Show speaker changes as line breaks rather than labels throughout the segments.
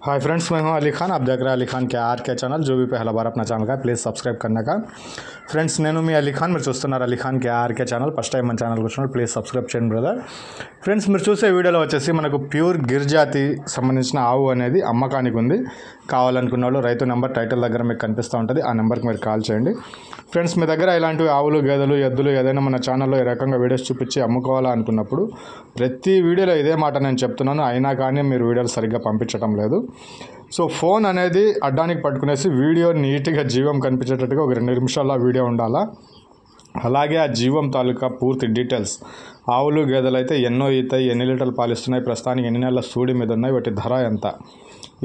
Hi friends, मैं हूं अली खान। आप देख रहे हैं अली खान के आर के चैनल। जो भी पहला बार अपना ఛానల్ का प्लीज़ సబ్స్క్రైబ్ करने का। ఫ్రెండ్స్, నేను మీ అలీ ఖాన్, మీరు చూస్తున్నారు అలీ ఖాన్ కే ఆర్కే ఛానల్. ఫస్ట్ టైం మన ఛానల్కి వచ్చినప్పుడు ప్లీజ్ సబ్స్క్రైబ్ చేయండి బ్రదర్. ఫ్రెండ్స్, మీరు చూసే వీడియోలో వచ్చేసి మనకు ప్యూర్ గిర్ జాతి సంబంధించిన ఆవు అనేది అమ్మకానికి ఉంది. కావాలనుకున్న వాళ్ళు రైతు నెంబర్ టైటిల్ దగ్గర మీకు కనిపిస్తూ ఉంటుంది. ఆ నెంబర్కి మీరు కాల్ చేయండి. ఫ్రెండ్స్, మీ దగ్గర ఇలాంటి ఆవులు, గేదెలు, ఎద్దులు ఏదైనా మన ఛానల్లో ఈ రకంగా వీడియోస్ చూపించి అమ్ముకోవాలా అనుకున్నప్పుడు ప్రతి వీడియోలో ఇదే మాట నేను చెప్తున్నాను. అయినా కానీ మీరు వీడియోలు సరిగ్గా పంపించడం లేదు. సో ఫోన్ అనేది అడ్డానికి పట్టుకునేసి వీడియో నీట్గా జీవం కనిపించేటట్టుగా ఒక 2 నిమిషాల్లో వీడియో ఉండాలా. అలాగే ఆ జీవం తాలూకా పూర్తి డీటెయిల్స్, ఆవులు గేదెలు అయితే ఎన్నో ఈతాయి, ఎన్ని లీటర్లు పాలిస్తున్నాయి, ప్రస్తుతానికి ఎన్ని నెలల సూడి మీద ఉన్నాయి, వాటి ధర ఎంత,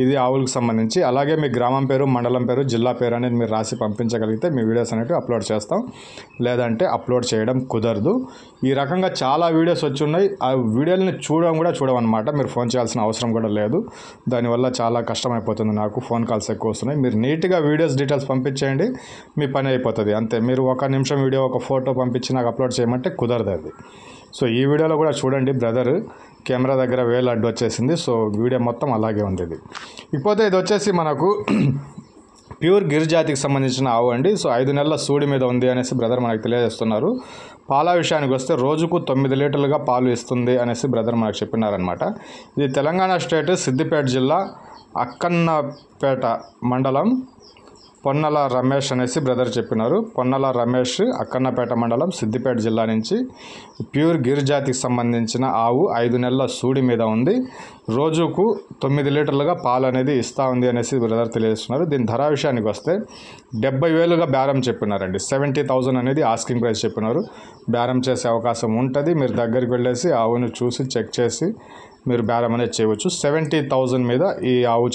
ఇది ఆవులకు సంబంధించి. అలాగే మీ గ్రామం పేరు, మండలం పేరు, జిల్లా పేరు అనేది మీరు రాసి పంపించగలిగితే మీ వీడియోస్ అనేవి అప్లోడ్ చేస్తాం. లేదంటే అప్లోడ్ చేయడం కుదరదు. ఈ రకంగా చాలా వీడియోస్ వచ్చి ఉన్నాయి. ఆ వీడియోని చూడమన్నమాట. మీరు ఫోన్ చేయాల్సిన అవసరం కూడా లేదు. దానివల్ల చాలా కష్టమైపోతుంది నాకు. ఫోన్ కాల్స్ ఎక్కువ వస్తున్నాయి. మీరు నీట్గా వీడియోస్ డీటెయిల్స్ పంపించేయండి, మీ పని అయిపోతుంది అంతే. మీరు 1 నిమిషం వీడియో, ఒక ఫోటో పంపించి నాకు అప్లోడ్ చేయమంటే కుదరదు అది. సో ఈ వీడియోలో కూడా చూడండి బ్రదర్, కెమెరా దగ్గర వేలు అడ్డు వచ్చేసింది. సో వీడియో మొత్తం అలాగే ఉంది. ఇకపోతే ఇది వచ్చేసి మనకు ప్యూర్ గిర్ జాతికి సంబంధించిన ఆవు అండి. సో 5 నెలల సూడి మీద ఉంది అనేసి బ్రదర్ మనకు తెలియజేస్తున్నారు. పాల విషయానికి వస్తే రోజుకు 9 లీటర్లుగా పాలు ఇస్తుంది అనేసి బ్రదర్ మనకు చెప్పినారనమాట. ఇది తెలంగాణ స్టేట్, సిద్దిపేట జిల్లా, అక్కన్నపేట మండలం, పొన్నల రమేష్ అనేసి బ్రదర్ చెప్పినారు. పొన్నల రమేష్, అక్కన్నపేట మండలం, సిద్దిపేట జిల్లా నుంచి ప్యూర్ గిర్ జాతికి సంబంధించిన ఆవు 5 నెలల సూడి మీద ఉంది. రోజుకు 9 లీటర్లుగా పాలు అనేది ఇస్తూ ఉంది అనేసి బ్రదర్ తెలియజేస్తున్నారు. దీని ధర విషయానికి వస్తే 70,000గా బేరం చెప్పినారండి. 70,000 అనేది ఆస్కింగ్ ప్రైస్ చెప్పినారు. బేరం చేసే అవకాశం ఉంటుంది. మీరు దగ్గరికి వెళ్ళేసి ఆవును చూసి చెక్ చేసి మీరు బేరం అనేది చేయవచ్చు. 70,000 మీద ఈ ఆవు